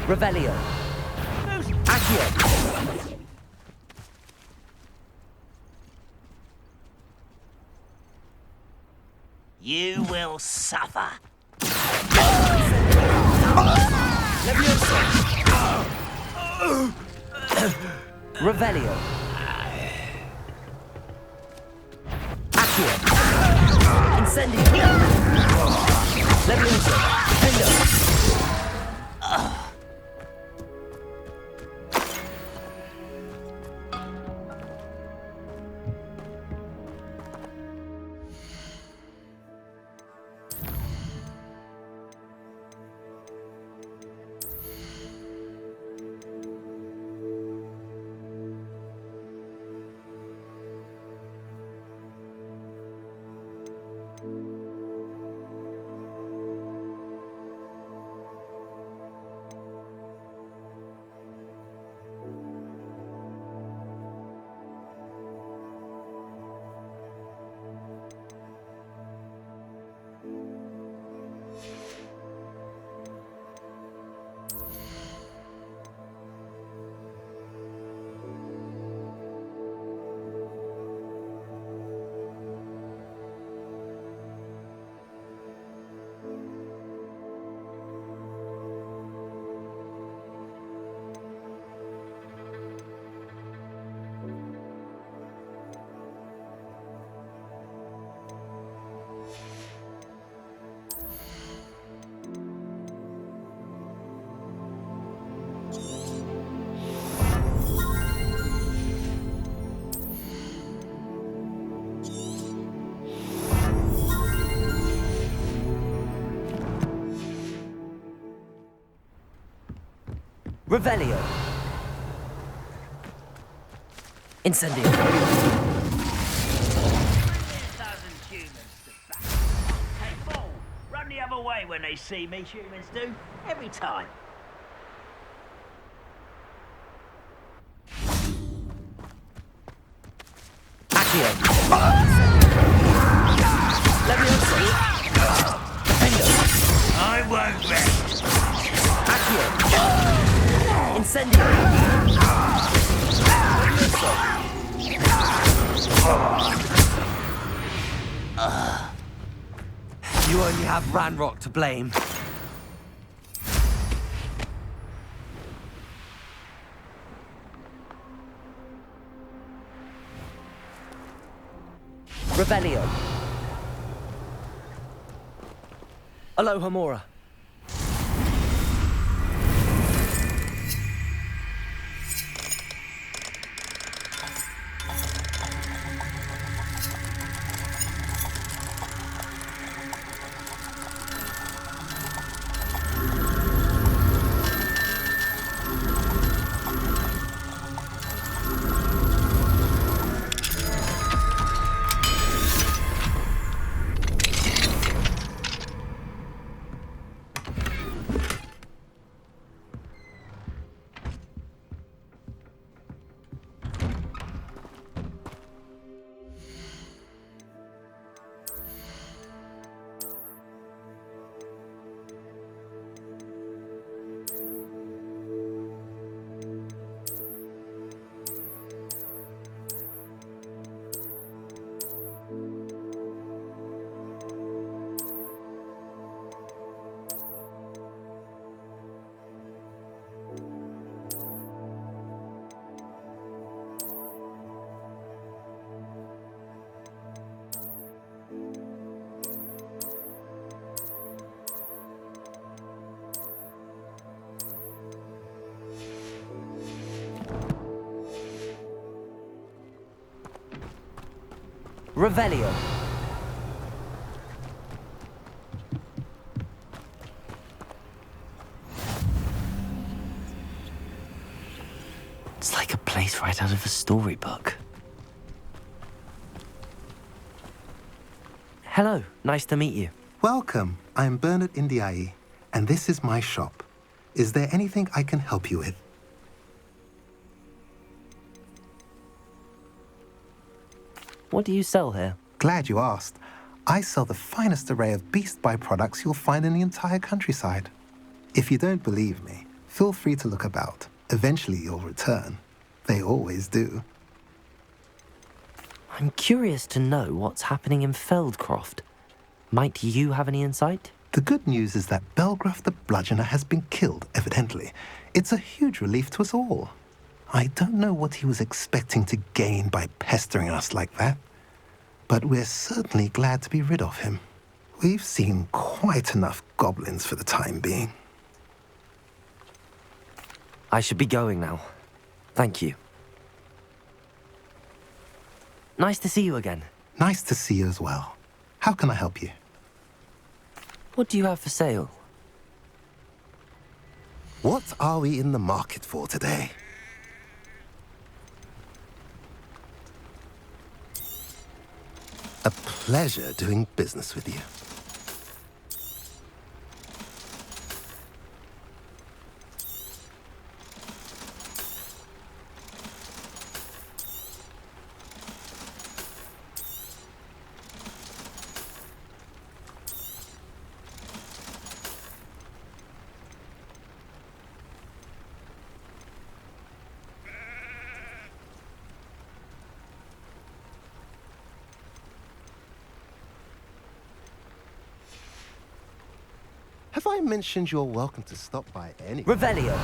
Revelio. Accio. You will suffer. Leviosa. Revelio. Accio. Incendio. Leviosa. Pendo. Revelio. Incendio. 1,000 humans to back. Hey, fool! Run the other way when they see me, humans do. Every time. Accio. Leviosa. Pendo. I won't rest. Accio. Incendio. You only have Ranrock to blame. Revelio. Alohomora. Revelio. It's like a place right out of a storybook. Hello, nice to meet you. Welcome. I'm Bernard Indiaye, and this is my shop. Is there anything I can help you with? What do you sell here? Glad you asked. I sell the finest array of Beast Buy products you'll find in the entire countryside. If you don't believe me, feel free to look about. Eventually you'll return. They always do. I'm curious to know what's happening in Feldcroft. Might you have any insight? The good news is that Belgraf the Bludgeoner has been killed, evidently. It's a huge relief to us all. I don't know what he was expecting to gain by pestering us like that, but we're certainly glad to be rid of him. We've seen quite enough goblins for the time being. I should be going now. Thank you. Nice to see you again. Nice to see you as well. How can I help you? What do you have for sale? What are we in the market for today? A pleasure doing business with you. Have I mentioned you're welcome to stop by any... Revelio.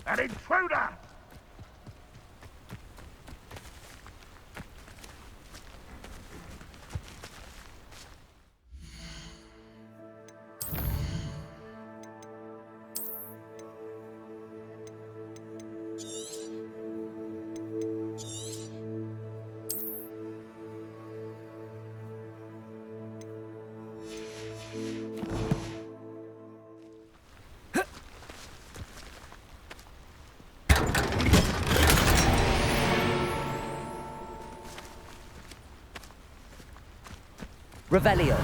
An intruder! Revelio.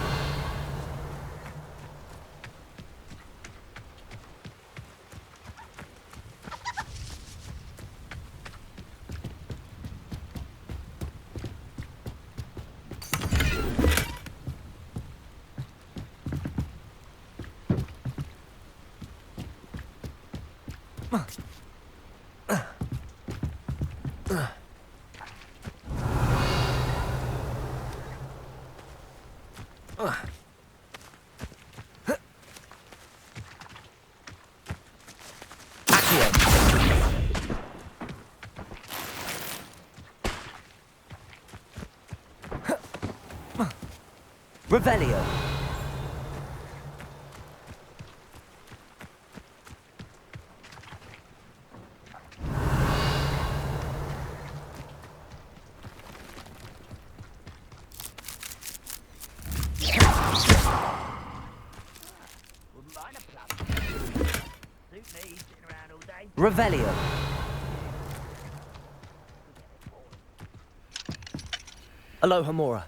Revelio. Wouldn't mind a plum. Suit me, sitting around all day. Revelio. Aloha Mora.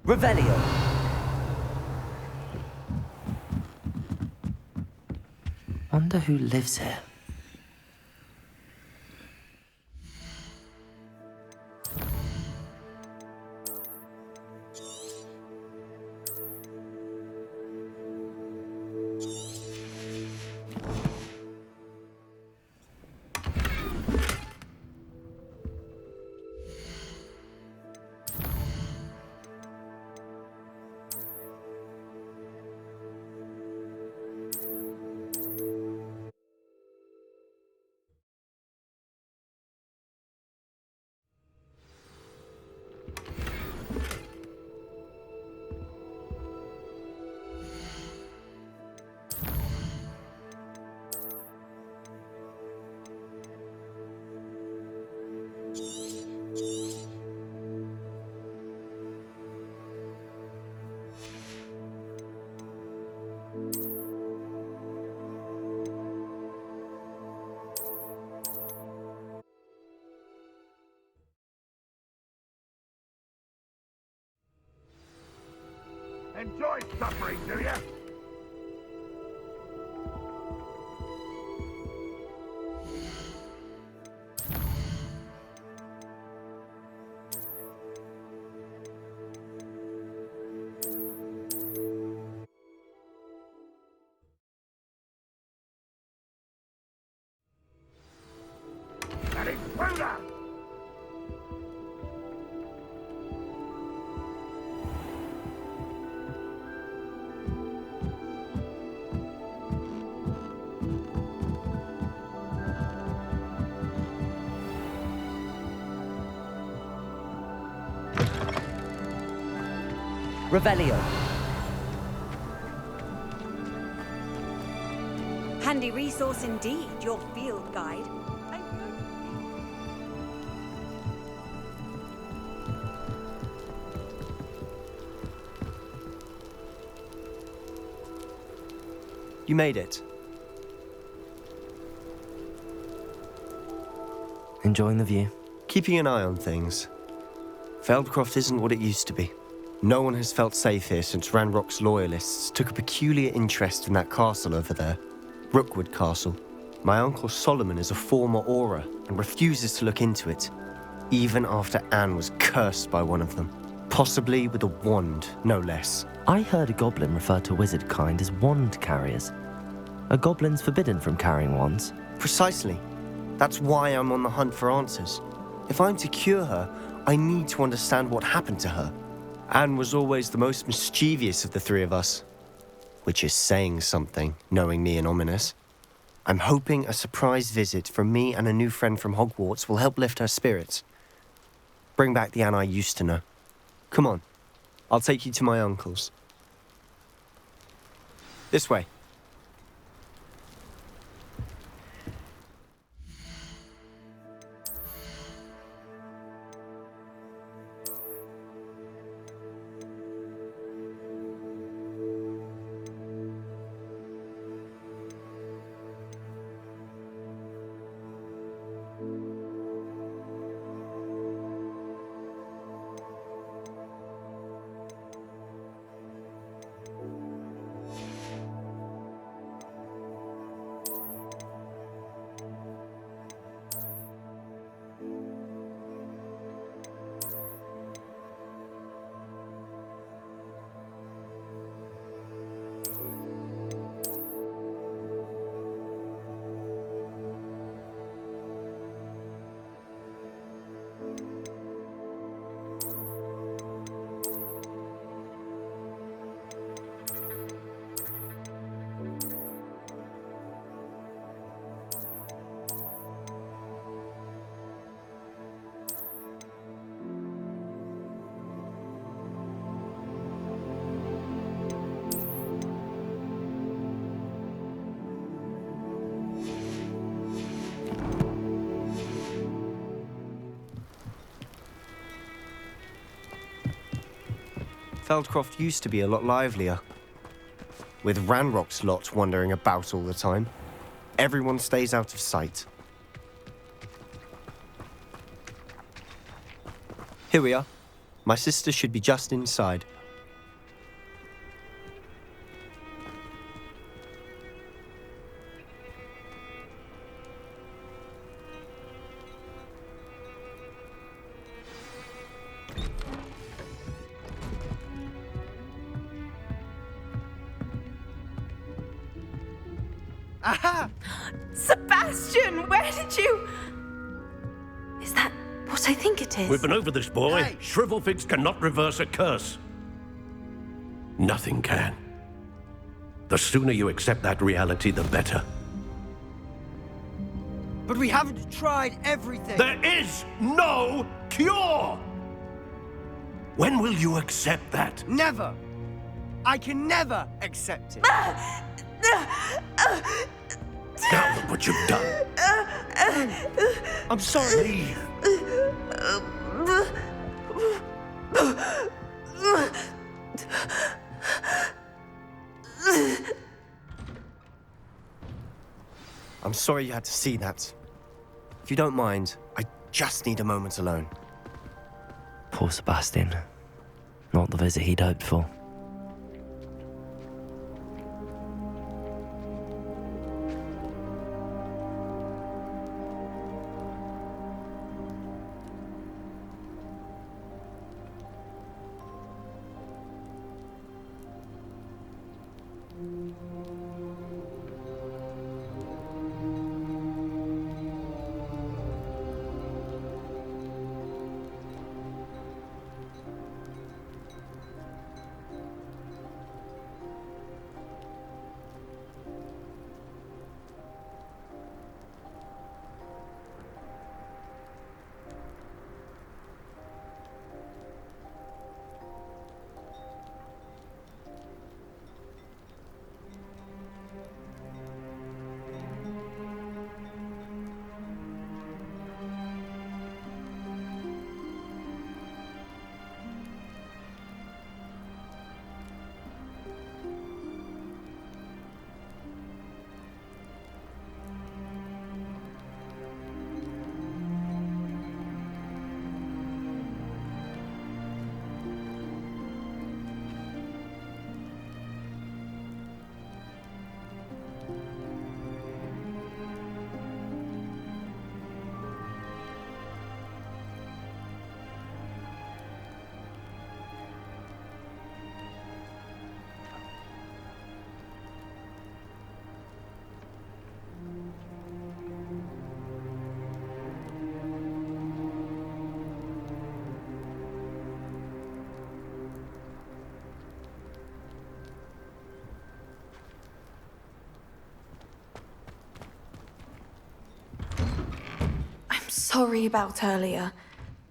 Revelio. Wonder who lives here. enjoy suffering, do you? An intruder! Revelio. Handy resource indeed, your field guide. You made it. Enjoying the view? Keeping an eye on things. Feldcroft isn't what it used to be. No one has felt safe here since Ranrock's loyalists took a peculiar interest in that castle over there. Rookwood Castle. My uncle Solomon is a former Auror and refuses to look into it, even after Anne was cursed by one of them. Possibly with a wand, no less. I heard a goblin refer to wizard kind as wand carriers. Are goblins forbidden from carrying wands? Precisely. That's why I'm on the hunt for answers. If I'm to cure her, I need to understand what happened to her. Anne was always the most mischievous of the three of us. Which is saying something, knowing me and Ominous. I'm hoping a surprise visit from me and a new friend from Hogwarts will help lift her spirits. Bring back the Anne I used to know. Come on, I'll take you to my uncle's. This way. Feldcroft used to be a lot livelier. With Ranrock's lot wandering about all the time, everyone stays out of sight. Here we are. My sister should be just inside. Aha! Sebastian, where did you... Is that what I think it is? We've been over this, boy. Hey. Shrivelfigs cannot reverse a curse. Nothing can. The sooner you accept that reality, the better. But we haven't tried everything. There is no cure! When will you accept that? Never. I can never accept it. Now look what you've done. I'm sorry. Leave. I'm sorry you had to see that. If you don't mind, I just need a moment alone. Poor Sebastian. Not the visit he'd hoped for. sorry about earlier.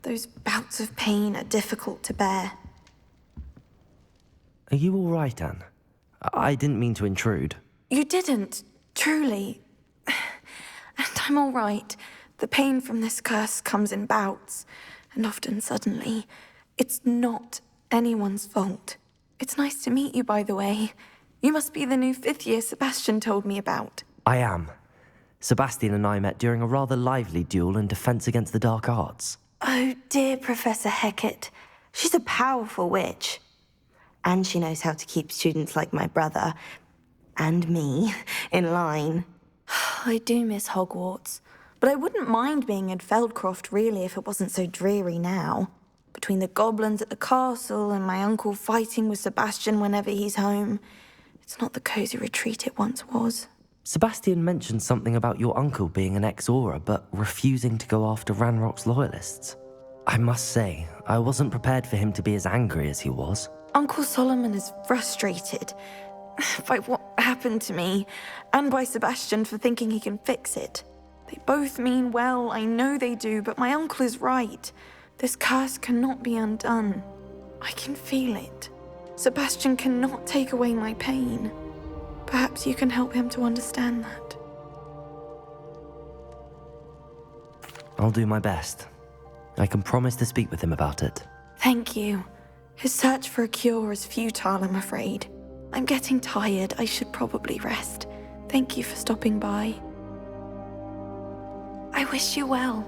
Those bouts of pain are difficult to bear. Are you all right, Anne? I didn't mean to intrude. You didn't, truly. And I'm all right. The pain from this curse comes in bouts, and often suddenly. It's not anyone's fault. It's nice to meet you, by the way. You must be the new 5th year Sebastian told me about. I am. Sebastian and I met during a rather lively duel in Defense Against the Dark Arts. Oh, dear Professor Hecat. She's a powerful witch. And she knows how to keep students like my brother, and me, in line. I do miss Hogwarts, but I wouldn't mind being in Feldcroft, really, if it wasn't so dreary now. Between the goblins at the castle and my uncle fighting with Sebastian whenever he's home, it's not the cosy retreat it once was. Sebastian mentioned something about your uncle being an ex-Auror, but refusing to go after Ranrock's loyalists. I must say, I wasn't prepared for him to be as angry as he was. Uncle Solomon is frustrated by what happened to me, and by Sebastian for thinking he can fix it. They both mean well, I know they do, but my uncle is right. This curse cannot be undone. I can feel it. Sebastian cannot take away my pain. Perhaps you can help him to understand that. I'll do my best. I can promise to speak with him about it. Thank you. His search for a cure is futile, I'm afraid. I'm getting tired. I should probably rest. Thank you for stopping by. I wish you well.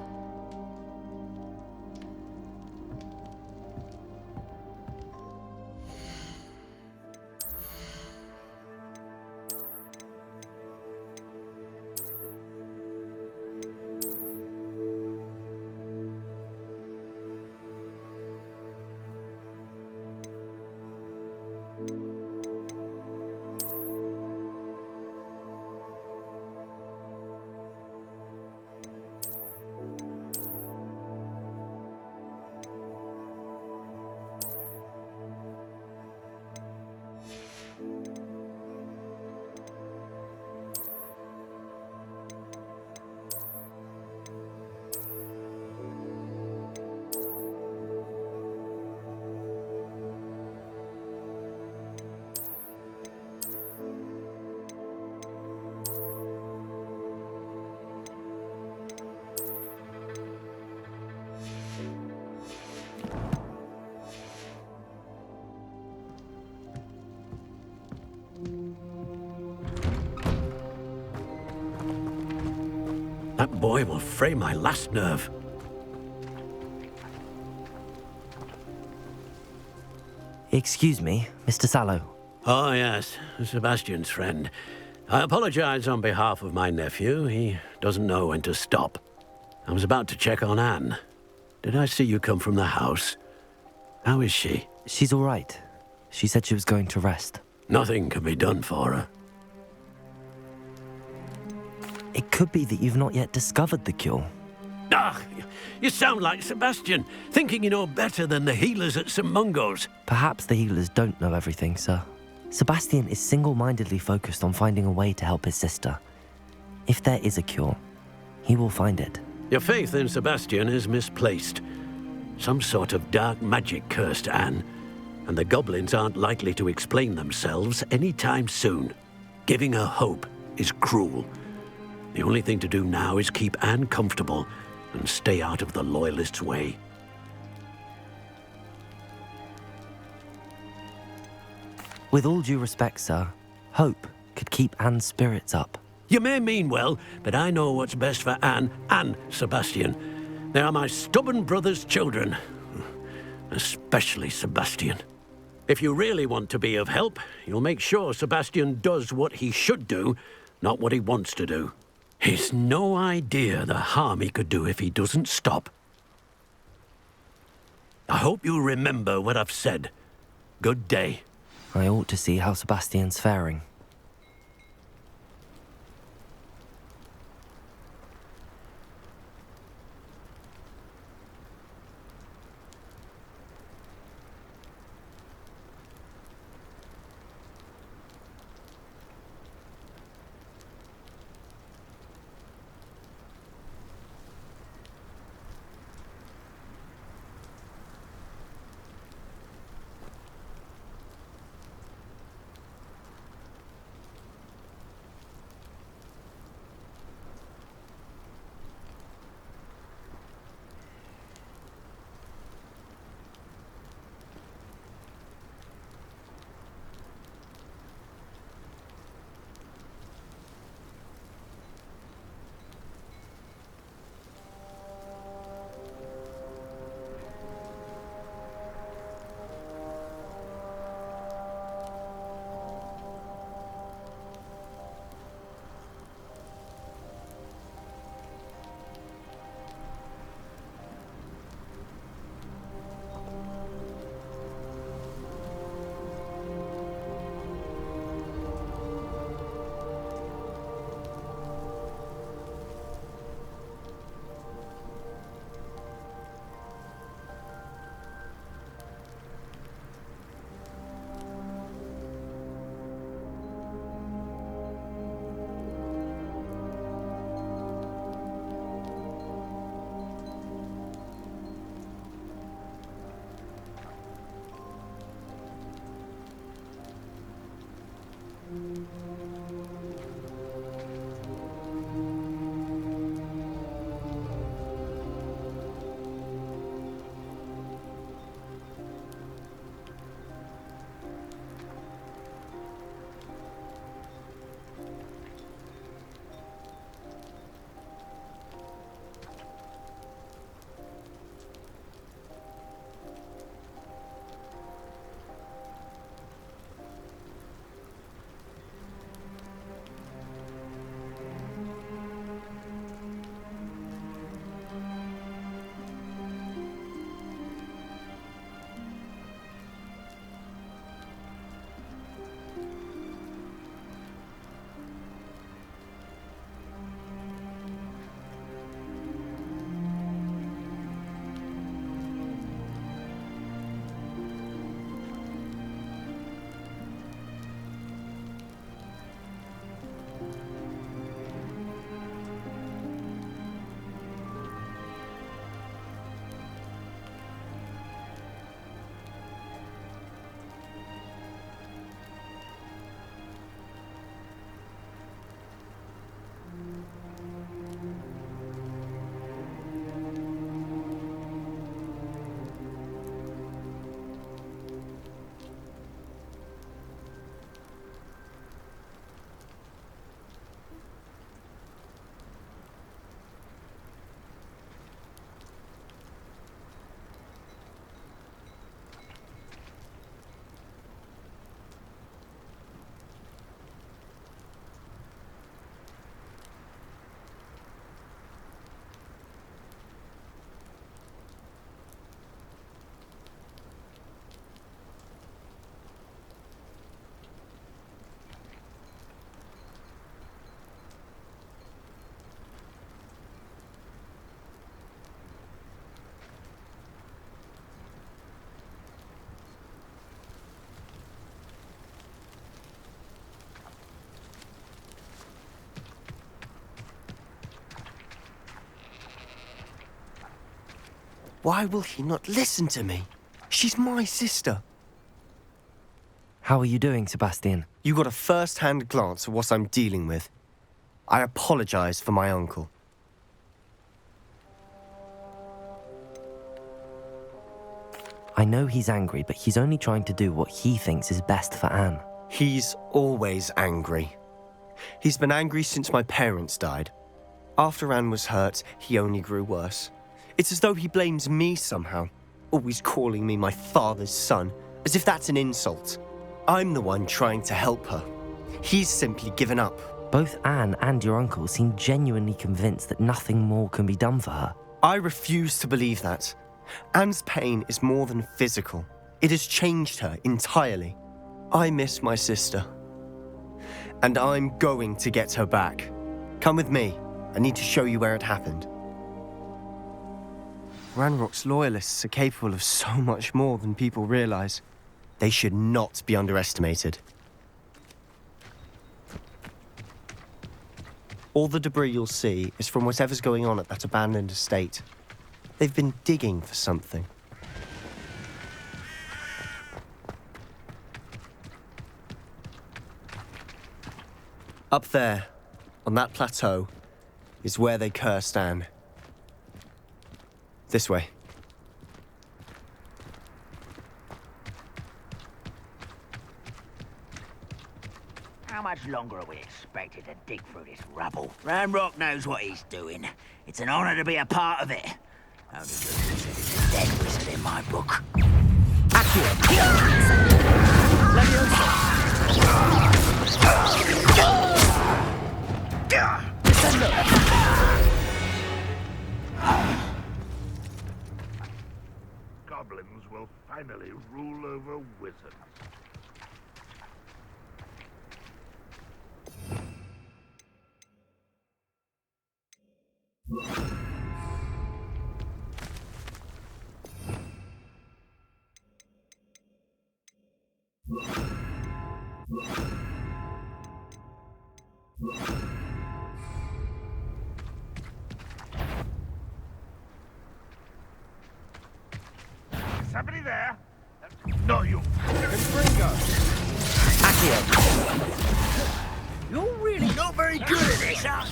That boy will fray my last nerve. Excuse me, Mr. Sallow. Oh, yes, Sebastian's friend. I apologize on behalf of my nephew. He doesn't know when to stop. I was about to check on Anne. Did I see you come from the house? How is she? She's all right. She said she was going to rest. Nothing can be done for her. It could be that you've not yet discovered the cure. Ah, you sound like Sebastian, thinking you know better than the healers at St. Mungo's. Perhaps the healers don't know everything, sir. Sebastian is single-mindedly focused on finding a way to help his sister. If there is a cure, he will find it. Your faith in Sebastian is misplaced. Some sort of dark magic cursed Anne, and the goblins aren't likely to explain themselves anytime soon. Giving her hope is cruel. The only thing to do now is keep Anne comfortable and stay out of the Loyalists' way. With all due respect, sir, hope could keep Anne's spirits up. You may mean well, but I know what's best for Anne and Sebastian. They are my stubborn brother's children. Especially Sebastian. If you really want to be of help, you'll make sure Sebastian does what he should do, not what he wants to do. He's no idea the harm he could do if he doesn't stop. I hope you remember what I've said. Good day. I ought to see how Sebastian's faring. Why will he not listen to me? She's my sister. How are you doing, Sebastian? You got a first-hand glance at what I'm dealing with. I apologize for my uncle. I know he's angry, but he's only trying to do what he thinks is best for Anne. He's always angry. He's been angry since my parents died. After Anne was hurt, he only grew worse. It's as though he blames me somehow, always calling me my father's son, as if that's an insult. I'm the one trying to help her. He's simply given up. Both Anne and your uncle seem genuinely convinced that nothing more can be done for her. I refuse to believe that. Anne's pain is more than physical. It has changed her entirely. I miss my sister. And I'm going to get her back. Come with me. I need to show you where it happened. Ranrock's loyalists are capable of so much more than people realize. They should not be underestimated. All the debris you'll see is from whatever's going on at that abandoned estate. They've been digging for something. Up there, on that plateau, is where they cursed Anne. This way. How much longer are we expected to dig through this rubble? Ranrock knows what he's doing. It's an honor to be a part of it. Only good it's a dead wizard in my book. Goblins will finally rule over wizards. Somebody there? No, you. Ringo. You're really not very good at this, huh?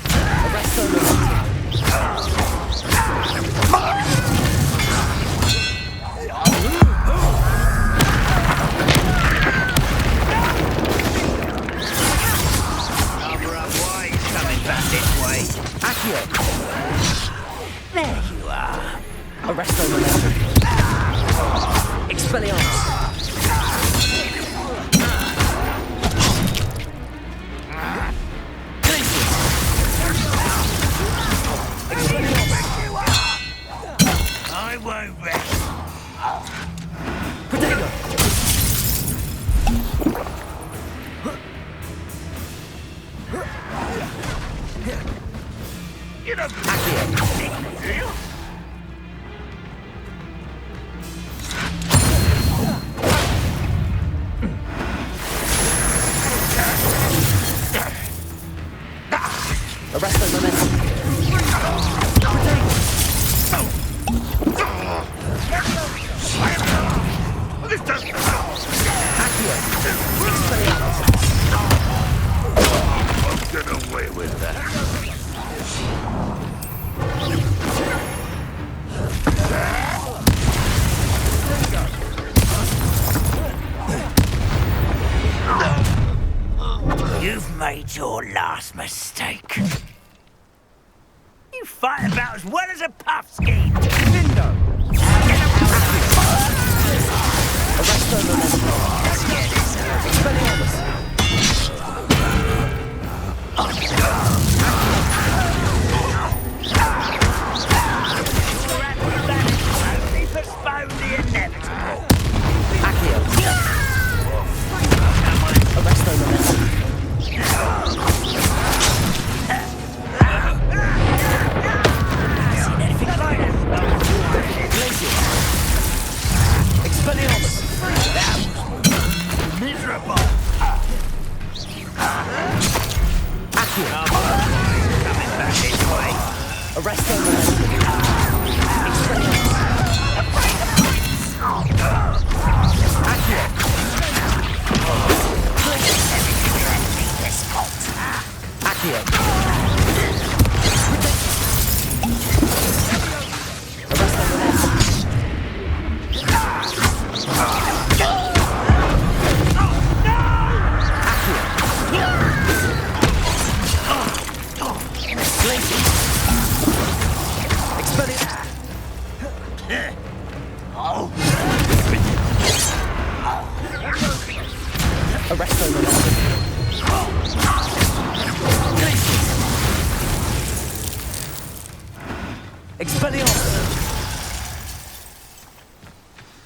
Cover up wide, coming back this way. There you are. Arresto momentum. Expelliarmus. I won't rest. Potato. You don't do you? Arresto momentum. This doesn't. I'll get away with that. You've made your last mistake. You fight about as well as a puffskein. Lindo! Arresto momentum. Expelliarmus. Only postpone the inevitable. Accio. Arresto momentum. Seen anything like that? Glacius. Expelliarmus. That was miserable. Accio. Coming back this way. Arresto momentum. Expelliarmus.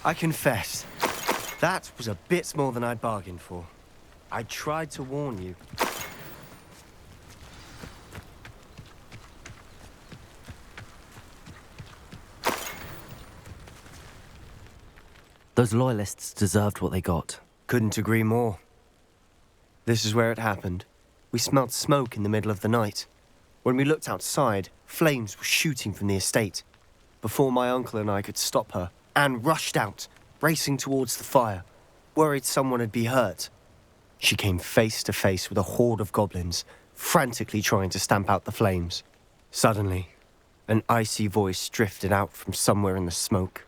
I confess, that was a bit more than I'd bargained for. I tried to warn you. Those loyalists deserved what they got. Couldn't agree more. This is where it happened. We smelled smoke in the middle of the night. When we looked outside, flames were shooting from the estate. Before my uncle and I could stop her, Anne rushed out, racing towards the fire, worried someone had been hurt. She came face to face with a horde of goblins, frantically trying to stamp out the flames. Suddenly, an icy voice drifted out from somewhere in the smoke.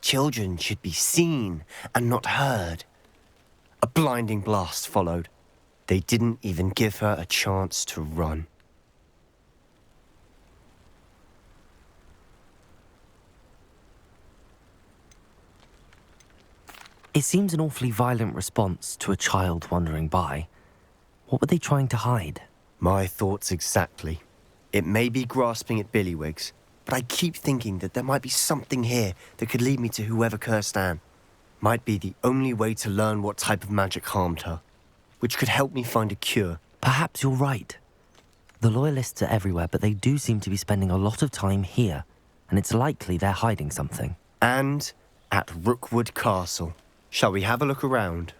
Children should be seen and not heard. A blinding blast followed. They didn't even give her a chance to run. It seems an awfully violent response to a child wandering by. What were they trying to hide? My thoughts exactly. It may be grasping at Billywigs, but I keep thinking that there might be something here that could lead me to whoever cursed Anne. Might be the only way to learn what type of magic harmed her, which could help me find a cure. Perhaps you're right. The Loyalists are everywhere, but they do seem to be spending a lot of time here, and it's likely they're hiding something. And at Rookwood Castle. Shall we have a look around?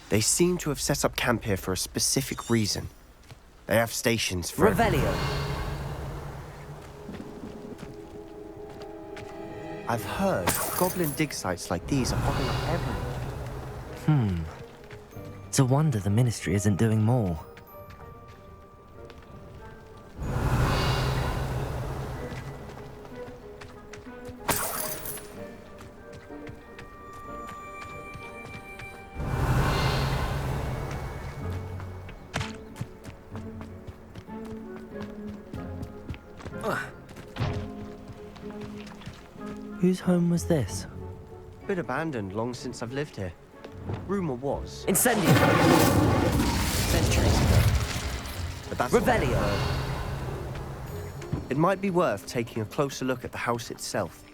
They seem to have set up camp here for a specific reason. They have stations for... Revelio! I've heard goblin dig sites like these are popping up everywhere. It's a wonder the Ministry isn't doing more. Whose home was this? Been abandoned long since I've lived here. Rumour was. Incendio! Centuries ago. But that's all I've Revelio! heard. It might be worth taking a closer look at the house itself.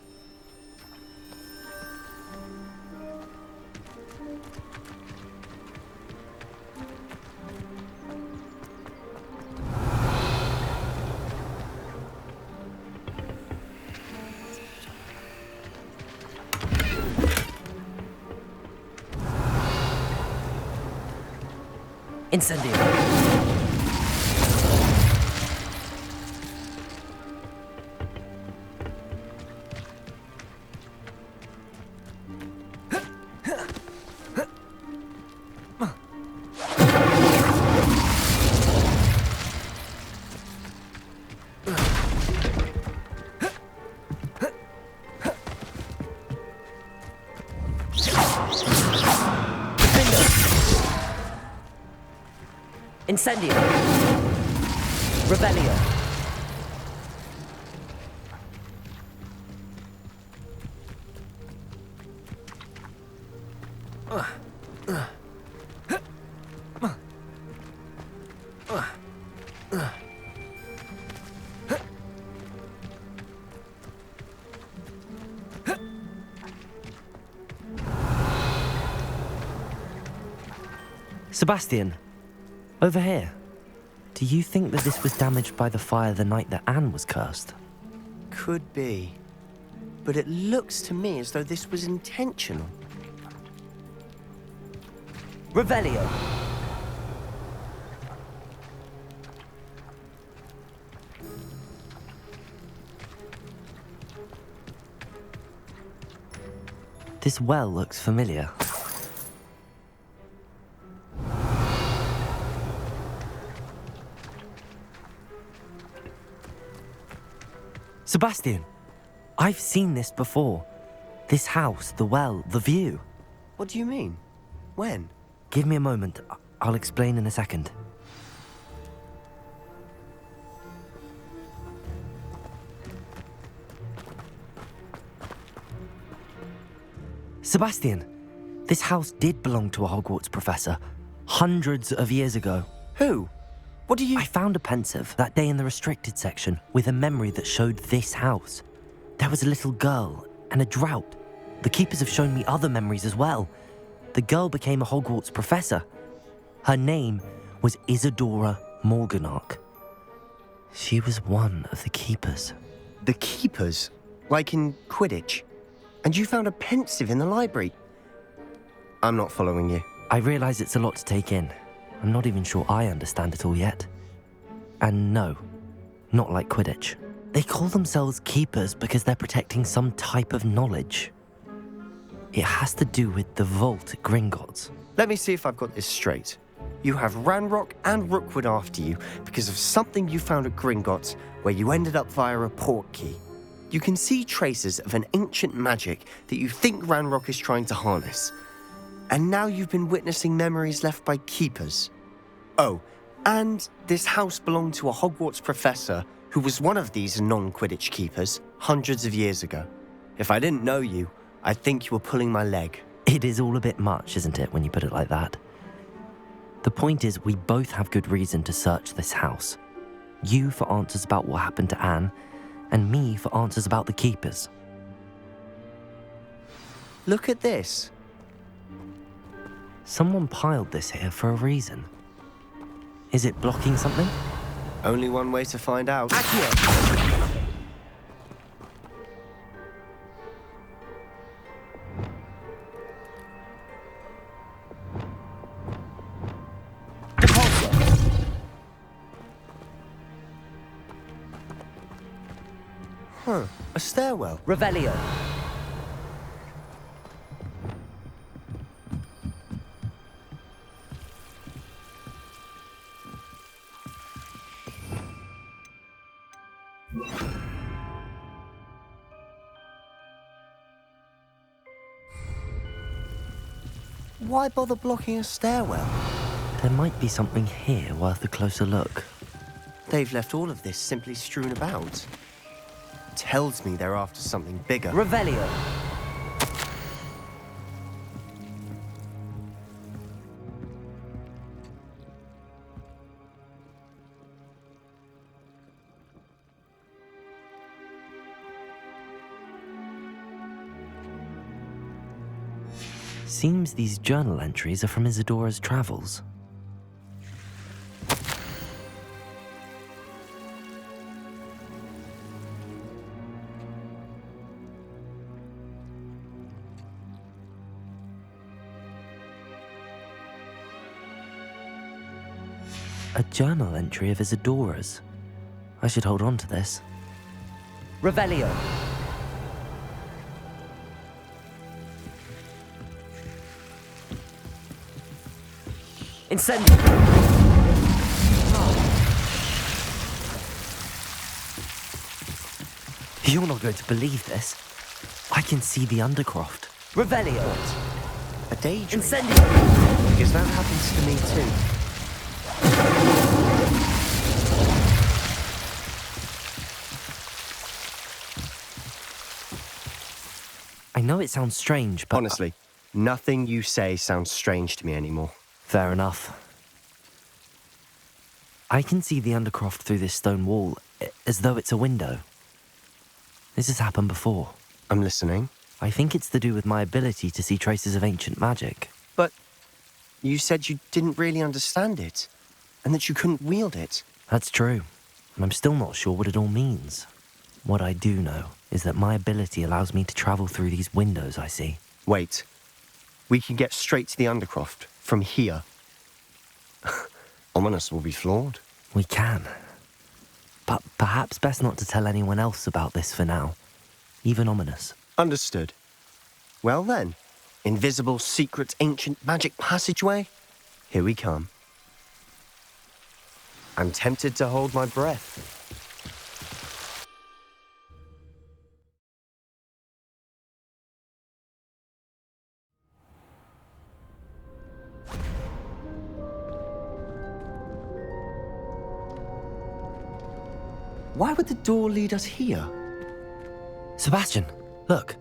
Incendio! Incendio! Revelio! Sebastian, over here. Do you think that this was damaged by the fire the night that Anne was cursed? Could be. But it looks to me as though this was intentional. Revelio! This well looks familiar. Sebastian, I've seen this before. This house, the well, the view. What do you mean? When? Give me a moment. I'll explain in a second. Sebastian, this house did belong to a Hogwarts professor hundreds of years ago. Who? What do you... I found a pensive that day in the restricted section with a memory that showed this house. There was a little girl and a drought. The keepers have shown me other memories as well. The girl became a Hogwarts professor. Her name was Isadora Morganach. She was one of the keepers. The keepers? Like in Quidditch? And you found a pensive in the library? I'm not following you. I realise it's a lot to take in. I'm not even sure I understand it all yet. And no, not like Quidditch. They call themselves keepers because they're protecting some type of knowledge. It has to do with the vault at Gringotts. Let me see if I've got this straight. You have Ranrock and Rookwood after you because of something you found at Gringotts where you ended up via a portkey. You can see traces of an ancient magic that you think Ranrock is trying to harness. And now you've been witnessing memories left by keepers. Oh, and this house belonged to a Hogwarts professor who was one of these non-Quidditch keepers hundreds of years ago. If I didn't know you, I'd think you were pulling my leg. It is all a bit much, isn't it, when you put it like that? The point is, we both have good reason to search this house. You for answers about what happened to Anne, and me for answers about the keepers. Look at this. Someone piled this here for a reason. Is it blocking something? Only one way to find out. Huh, a stairwell. Revelio. Why bother blocking a stairwell? There might be something here worth a closer look. They've left all of this simply strewn about. Tells me they're after something bigger. Revelio. Seems these journal entries are from Isadora's travels. A journal entry of Isadora's. I should hold on to this. Revelio. Incendio. You're not going to believe this. I can see the Undercroft. Revelio. A daydream? Incendio. Because that happens to me too. I know it sounds strange, but... Honestly, nothing you say sounds strange to me anymore. Fair enough. I can see the Undercroft through this stone wall, as though it's a window. This has happened before. I'm listening. I think it's to do with my ability to see traces of ancient magic. But you said you didn't really understand it, and that you couldn't wield it. That's true, and I'm still not sure what it all means. What I do know is that my ability allows me to travel through these windows I see. Wait. We can get straight to the Undercroft from here. Ominous will be floored. We can. But perhaps best not to tell anyone else about this for now. Even Ominous. Understood. Well then, invisible, secret, ancient magic passageway? Here we come. I'm tempted to hold my breath. Why would the door lead us here? Sebastian, look.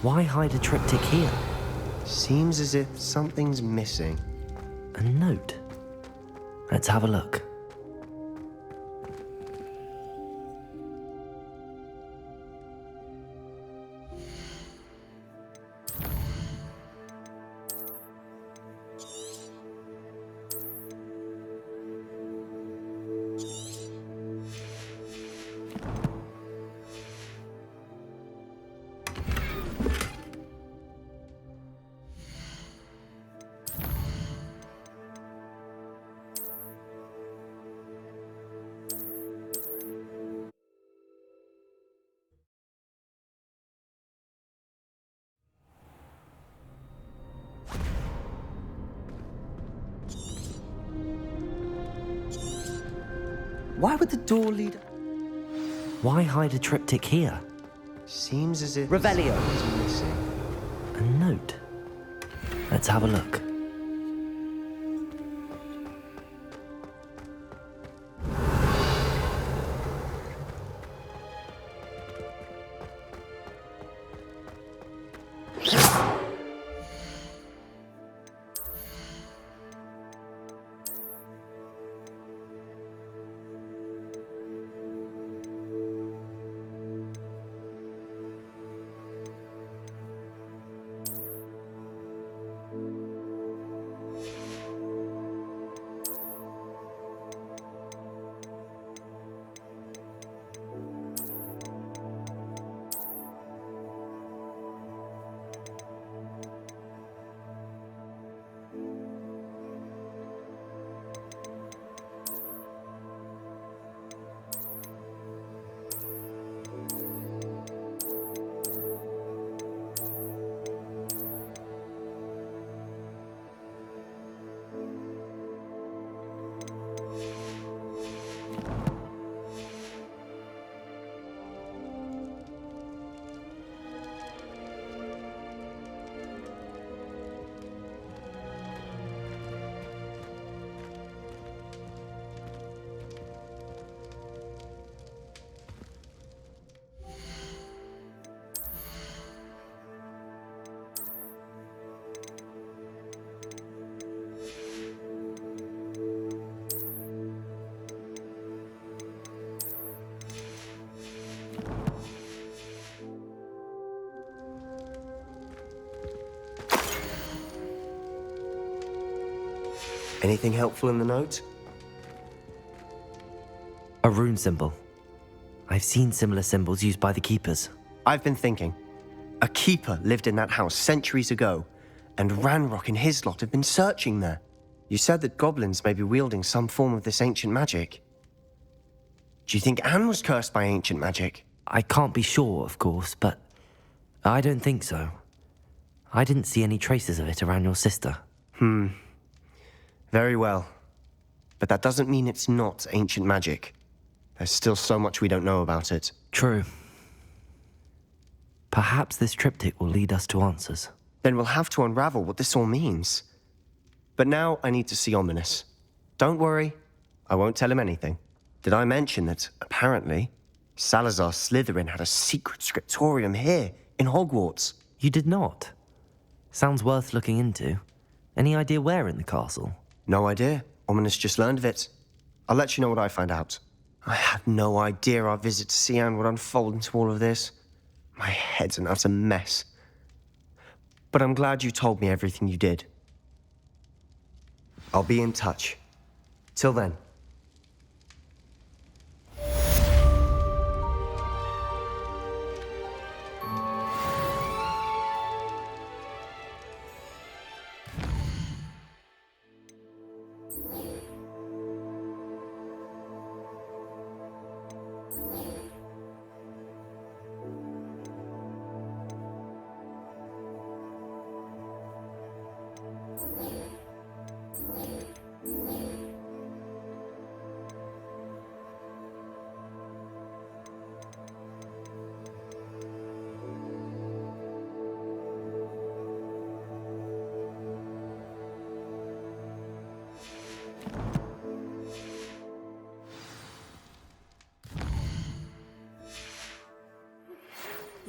Why hide a triptych here? Seems as if something's missing. A note. Let's have a look. Why would the door lead... Why hide a triptych here? Seems as if... Revelio. something's missing. A note. Let's have a look. Anything helpful in the note? A rune symbol. I've seen similar symbols used by the keepers. I've been thinking. A keeper lived in that house centuries ago, and Ranrock and his lot have been searching there. You said that goblins may be wielding some form of this ancient magic. Do you think Anne was cursed by ancient magic? I can't be sure, of course, but I don't think so. I didn't see any traces of it around your sister. Very well. But that doesn't mean it's not ancient magic. There's still so much we don't know about it. True. Perhaps this triptych will lead us to answers. Then we'll have to unravel what this all means. But now I need to see Ominous. Don't worry, I won't tell him anything. Did I mention that, apparently, Salazar Slytherin had a secret scriptorium here, in Hogwarts? You did not? Sounds worth looking into. Any idea where in the castle? No idea. Ominous just learned of it. I'll let you know what I find out. I had no idea our visit to Cian would unfold into all of this. My head's an utter mess. But I'm glad you told me everything you did. I'll be in touch. Till then.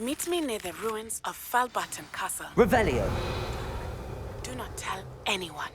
Meet me near the ruins of Falbaton Castle. Revelio. Do not tell anyone.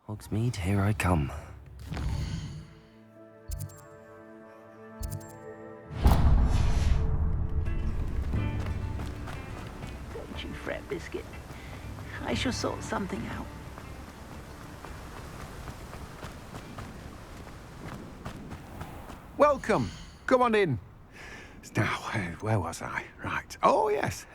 Hogsmeade, here I come. Don't you fret, Biscuit. I shall sort something out. Welcome. Come on in. Now, where was I? Right. Oh, yes.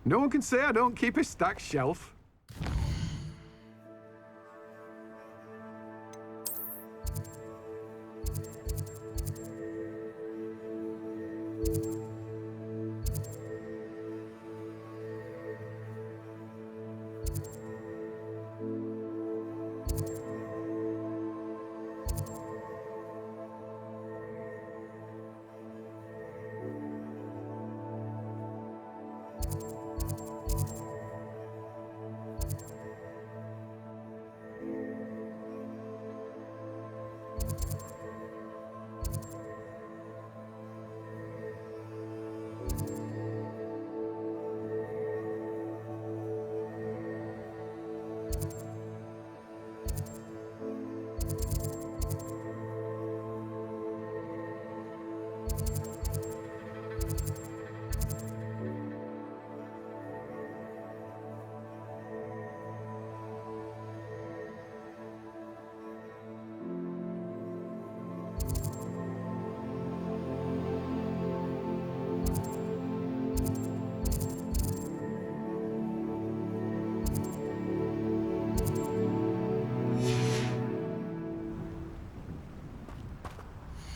No one can say I don't keep a stacked shelf.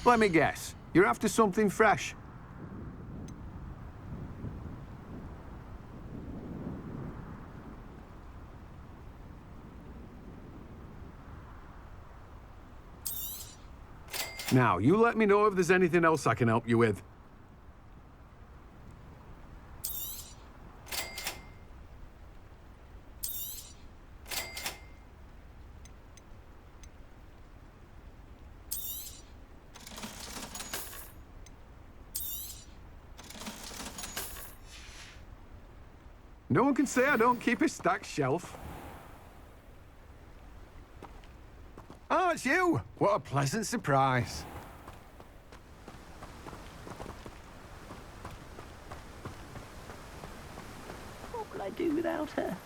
Let me guess. You're after something fresh. Now, you let me know if there's anything else I can help you with. No one can say I don't keep a stacked shelf. Oh, it's you! What a pleasant surprise. What will I do without her?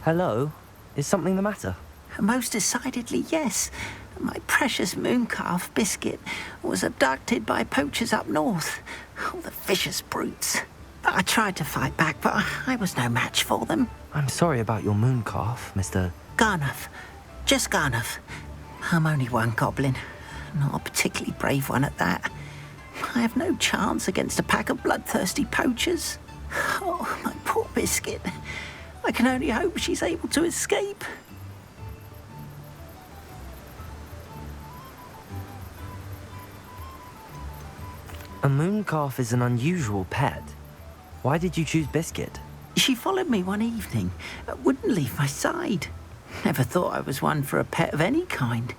Hello? Is something the matter? Most decidedly, yes. My precious mooncalf, Biscuit, was abducted by poachers up north. Oh, the vicious brutes. I tried to fight back, but I was no match for them. I'm sorry about your mooncalf, Mr. Garnuff. Just Garnuff. I'm only one goblin. Not a particularly brave one at that. I have no chance against a pack of bloodthirsty poachers. Oh, my poor Biscuit. I can only hope she's able to escape. A mooncalf is an unusual pet. Why did you choose Biscuit? She followed me one evening, wouldn't leave my side. Never thought I was one for a pet of any kind.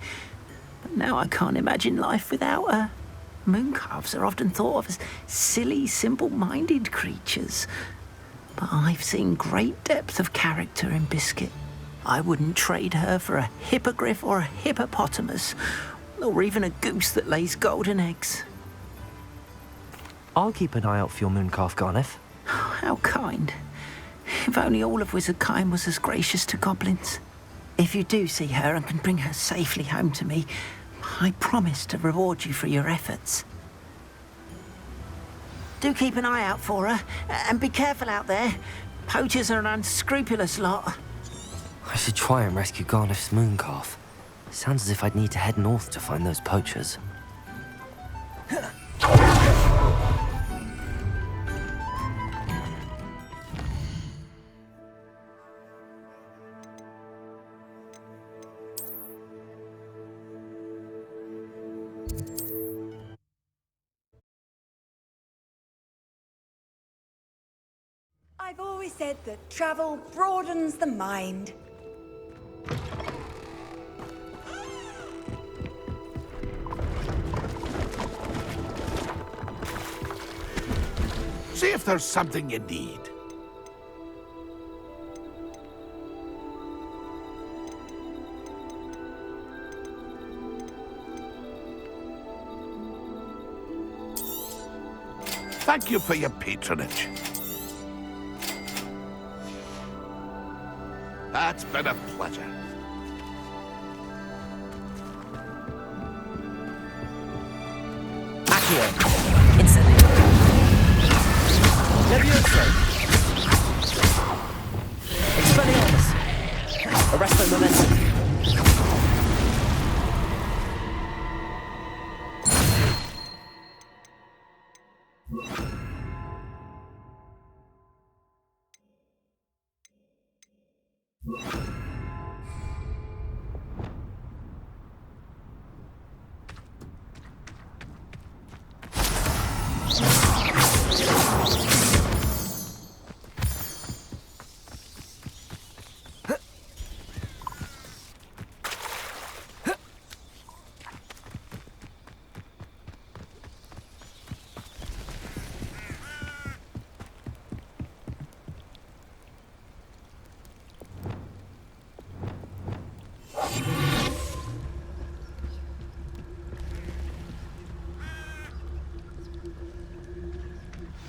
But now I can't imagine life without her. Mooncalves are often thought of as silly, simple-minded creatures. But I've seen great depth of character in Biscuit. I wouldn't trade her for a hippogriff or a hippopotamus, or even a goose that lays golden eggs. I'll keep an eye out for your mooncalf, Garniff. How kind. If only all of Wizardkind was as gracious to goblins. If you do see her and can bring her safely home to me, I promise to reward you for your efforts. Do keep an eye out for her, and be careful out there. Poachers are an unscrupulous lot. I should try and rescue Garniff's mooncalf. Sounds as if I'd need to head north to find those poachers. I've always said that travel broadens the mind. See if there's something you need. Thank you for your patronage. That's been a pleasure. Accio. Instantly. Levioso. Expelliarmus. Arresto momentum.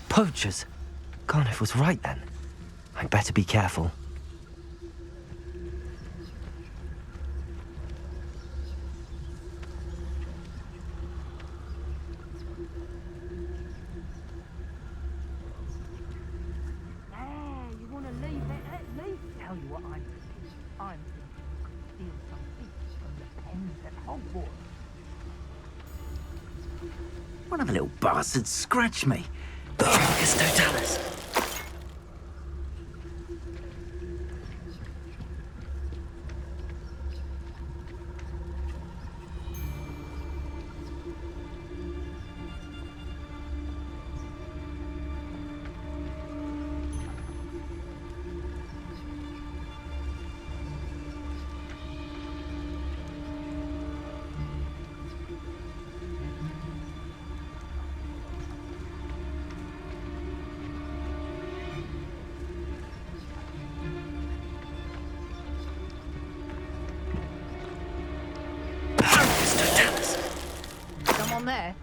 Poachers. Garniff was right then. I'd better be careful. You want to leave it at least? Tell you what I'm thinking. I'm thinking you could steal some bits from the pens at Hogwarts. One of the little bastards scratched me. It's Totalis. down there.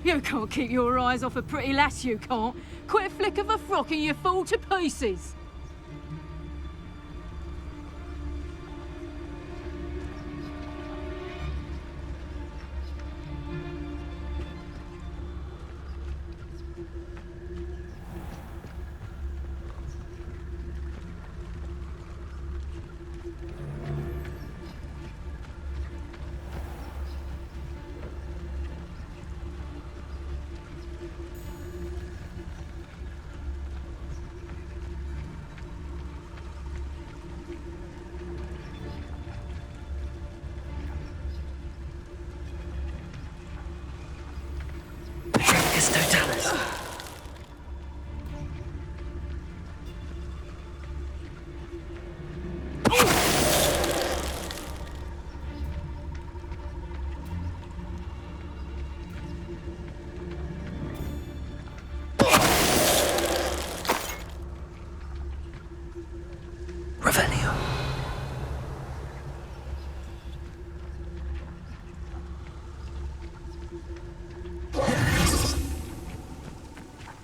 You can't keep your eyes off a pretty lass, you can't. Quit a flick of a frock and you fall to pieces.